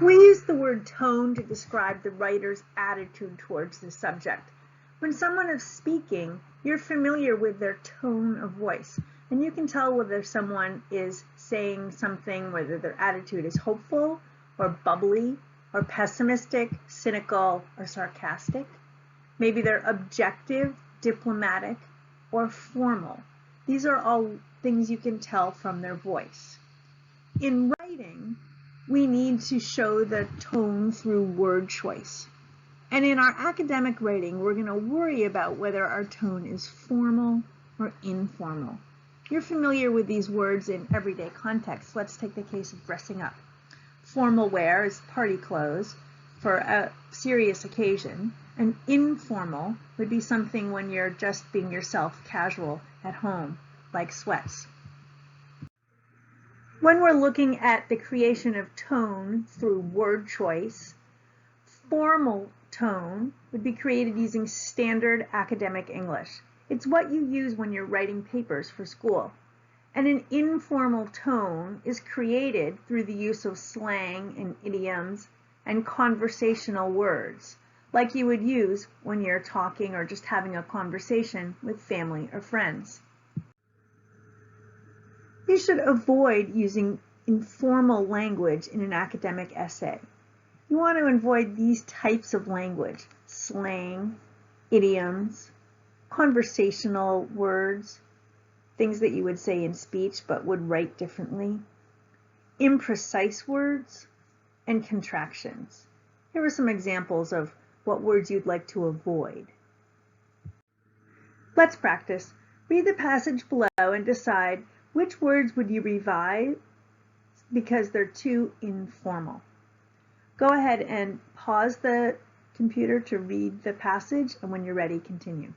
We use the word tone to describe the writer's attitude towards the subject. When someone is speaking, you're familiar with their tone of voice, and you can tell whether someone is saying something, whether their attitude is hopeful or bubbly or pessimistic, cynical or sarcastic. Maybe they're objective, diplomatic, or formal. These are all things you can tell from their voice. In writing, we need to show the tone through word choice. And in our academic writing, we're going to worry about whether our tone is formal or informal. You're familiar with these words in everyday context. Let's take the case of dressing up. Formal wear is party clothes for a serious occasion, and informal would be something when you're just being yourself, casual, at home, like sweats. When we're looking at the creation of tone through word choice, formal tone would be created using standard academic English. It's what you use when you're writing papers for school. And an informal tone is created through the use of slang and idioms and conversational words, like you would use when you're talking or just having a conversation with family or friends. You should avoid using informal language in an academic essay. You want to avoid these types of language: slang, idioms, conversational words, things that you would say in speech but would write differently, imprecise words, and contractions. Here are some examples of what words you'd like to avoid. Let's practice. Read the passage below and decide which words would you revise because they're too informal. Go ahead and pause the computer to read the passage, and when you're ready, continue.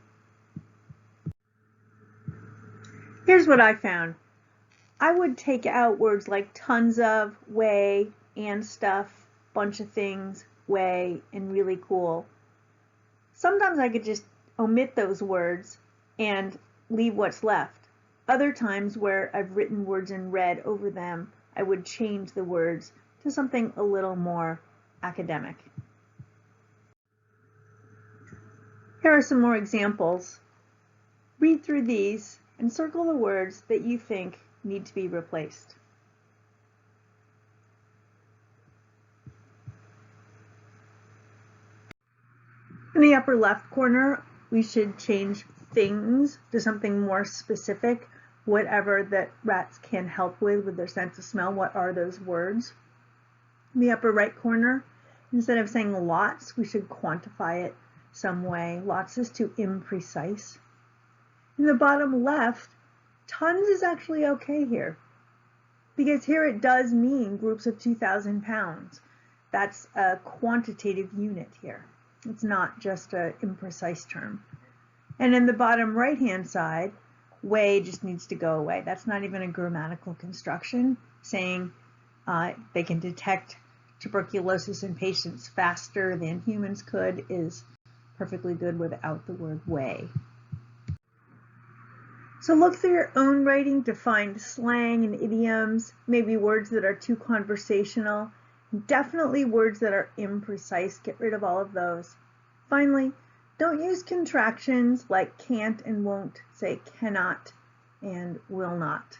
Here's what I found. I would take out words like tons of, way, and stuff, bunch of things, way, and really cool. Sometimes I could just omit those words and leave what's left. Other times where I've written words in red over them, I would change the words to something a little more academic. Here are some more examples. Read through these and circle the words that you think need to be replaced. In the upper left corner, we should change things to something more specific, whatever that rats can help with their sense of smell. What are those words? In the upper right corner, instead of saying lots, we should quantify it some way. Lots is too imprecise. In the bottom left, tons is actually okay here, because here it does mean groups of 2,000 pounds. That's a quantitative unit here. It's not just an imprecise term. And in the bottom right-hand side, way just needs to go away. That's not even a grammatical construction. Saying they can detect tuberculosis in patients faster than humans could is perfectly good without the word way. So look through your own writing to find slang and idioms, maybe words that are too conversational, definitely words that are imprecise. Get rid of all of those. Finally, don't use contractions like can't and won't. Say cannot and will not.